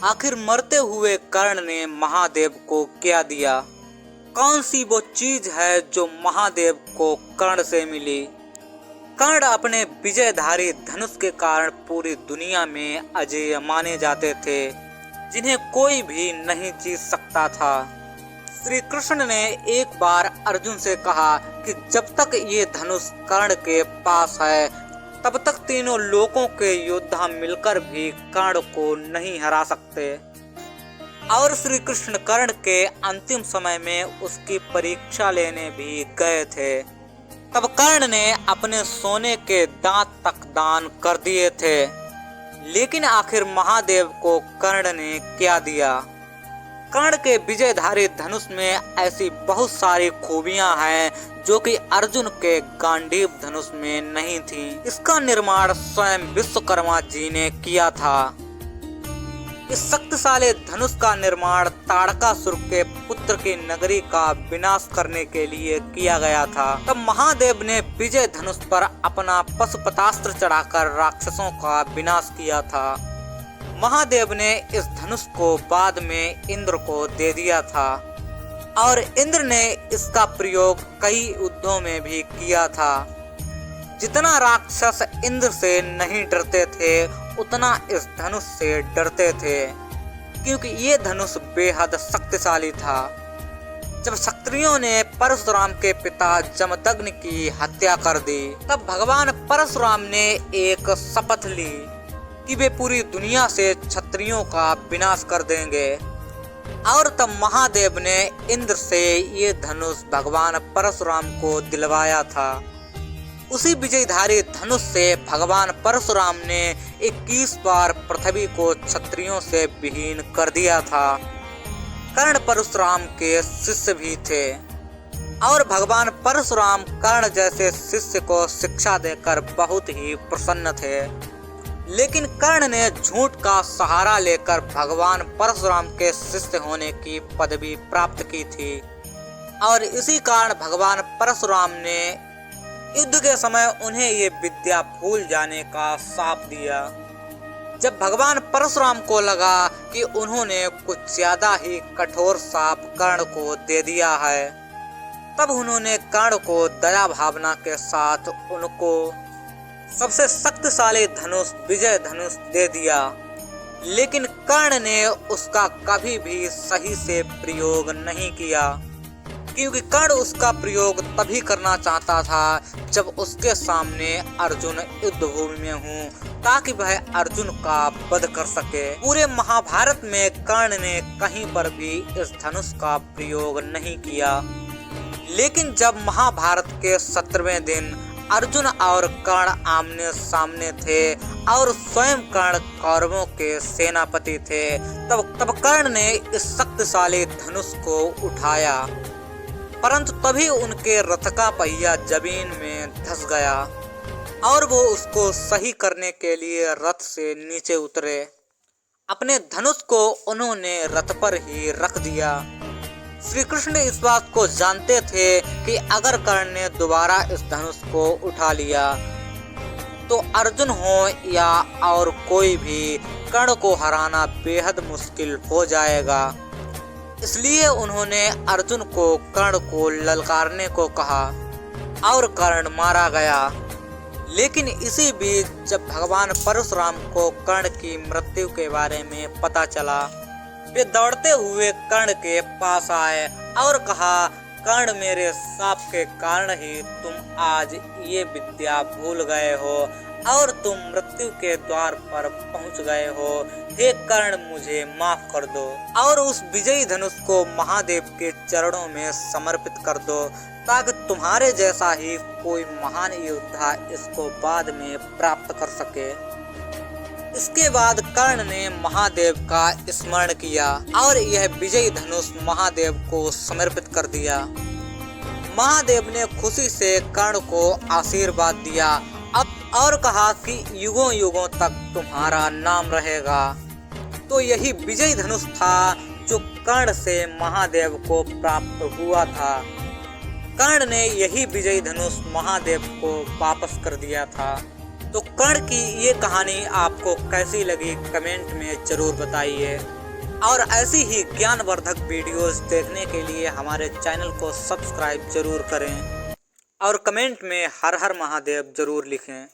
आखिर मरते हुए कर्ण ने महादेव को क्या दिया? कौन सी वो चीज है जो महादेव को कर्ण से मिली? कर्ण अपने विजयधारी धनुष के कारण पूरी दुनिया में अजेय माने जाते थे, जिन्हें कोई भी नहीं जीत सकता था। श्री कृष्ण ने एक बार अर्जुन से कहा कि जब तक ये धनुष कर्ण के पास है तब तक तीनों लोकों के योद्धा मिलकर भी कर्ण को नहीं हरा सकते। और श्री कृष्ण कर्ण के अंतिम समय में उसकी परीक्षा लेने भी गए थे। तब कर्ण ने अपने सोने के दांत तक दान कर दिए थे। लेकिन आखिर महादेव को कर्ण ने क्या दिया? कर्ण के विजयधारी धनुष में ऐसी बहुत सारी खूबियां हैं जो कि अर्जुन के गांडीव धनुष में नहीं थी। इसका निर्माण स्वयं विश्वकर्मा जी ने किया था। इस शक्तिशाली धनुष का निर्माण ताड़कासुर के पुत्र की नगरी का विनाश करने के लिए किया गया था। तब महादेव ने विजय धनुष पर अपना पशुपतास्त्र चढ़ाकर राक्षसों का विनाश किया था। महादेव ने इस धनुष को बाद में इंद्र को दे दिया था और इंद्र ने इसका प्रयोग कई युद्धों में भी किया था। जितना राक्षस इंद्र से नहीं डरते थे उतना इस धनुष से डरते थे, क्योंकि ये धनुष बेहद शक्तिशाली था। जब क्षत्रियों ने परशुराम के पिता जमदग्नि की हत्या कर दी, तब भगवान परशुराम ने एक शपथ ली कि वे पूरी दुनिया से क्षत्रियों का विनाश कर देंगे। और तब महादेव ने इंद्र से ये धनुष भगवान परशुराम को दिलवाया था। उसी विजयधारी धनुष से भगवान परशुराम ने 21 बार पृथ्वी को क्षत्रियों से विहीन कर दिया था। कर्ण परशुराम के शिष्य भी थे और भगवान परशुराम कर्ण जैसे शिष्य को शिक्षा देकर बहुत ही प्रसन्न थे। लेकिन कर्ण ने झूठ का सहारा लेकर भगवान परशुराम के शिष्य होने की पदवी प्राप्त की थी और इसी कारण भगवान परशुराम ने युद्ध के समय उन्हें ये विद्या भूल जाने का शाप दिया। जब भगवान परशुराम को लगा कि उन्होंने कुछ ज्यादा ही कठोर शाप कर्ण को दे दिया है, तब उन्होंने कर्ण को दया भावना के साथ उनको सबसे शक्तिशाली धनुष विजय धनुष दे दिया। लेकिन कर्ण ने उसका कभी भी सही से प्रयोग नहीं किया, क्योंकि कर्ण उसका प्रयोग तभी करना चाहता था जब उसके सामने अर्जुन युद्ध भूमि में हो, ताकि वह अर्जुन का वध कर सके। पूरे महाभारत में कर्ण ने कहीं पर भी इस धनुष का प्रयोग नहीं किया। लेकिन जब महाभारत के 17वें दिन अर्जुन और कर्ण आमने सामने थे और स्वयं कर्ण कौरवों के सेनापति थे, तब कर्ण ने इस शक्तिशाली धनुष को उठाया, परंतु तभी उनके रथ का पहिया जमीन में धंस गया और वो उसको सही करने के लिए रथ से नीचे उतरे। अपने धनुष को उन्होंने रथ पर ही रख दिया। श्री कृष्ण इस बात को जानते थे कि अगर कर्ण ने दोबारा इस धनुष को उठा लिया तो अर्जुन हो या और कोई भी कर्ण को हराना बेहद मुश्किल हो जाएगा। इसलिए उन्होंने अर्जुन को कर्ण को ललकारने को कहा और कर्ण मारा गया। लेकिन इसी बीच जब भगवान परशुराम को कर्ण की मृत्यु के बारे में पता चला, वे दौड़ते हुए कर्ण के पास आए और कहा, कर्ण मेरे शाप के कारण ही तुम आज ये विद्या भूल गए हो और तुम मृत्यु के द्वार पर पहुंच गए हो। हे कर्ण, मुझे माफ कर दो और उस विजयी धनुष को महादेव के चरणों में समर्पित कर दो, ताकि तुम्हारे जैसा ही कोई महान योद्धा इसको बाद में प्राप्त कर सके। इसके बाद कर्ण ने महादेव का स्मरण किया और यह विजयी धनुष महादेव को समर्पित कर दिया। महादेव ने खुशी से कर्ण को आशीर्वाद दिया और कहा कि युगों युगों तक तुम्हारा नाम रहेगा। तो यही विजयी धनुष था जो कर्ण से महादेव को प्राप्त हुआ था। कर्ण ने यही विजयी धनुष महादेव को वापस कर दिया था। तो कर्ण की ये कहानी आपको कैसी लगी कमेंट में जरूर बताइए। और ऐसी ही ज्ञानवर्धक वीडियोस देखने के लिए हमारे चैनल को सब्सक्राइब जरूर करें और कमेंट में हर हर महादेव जरूर लिखें।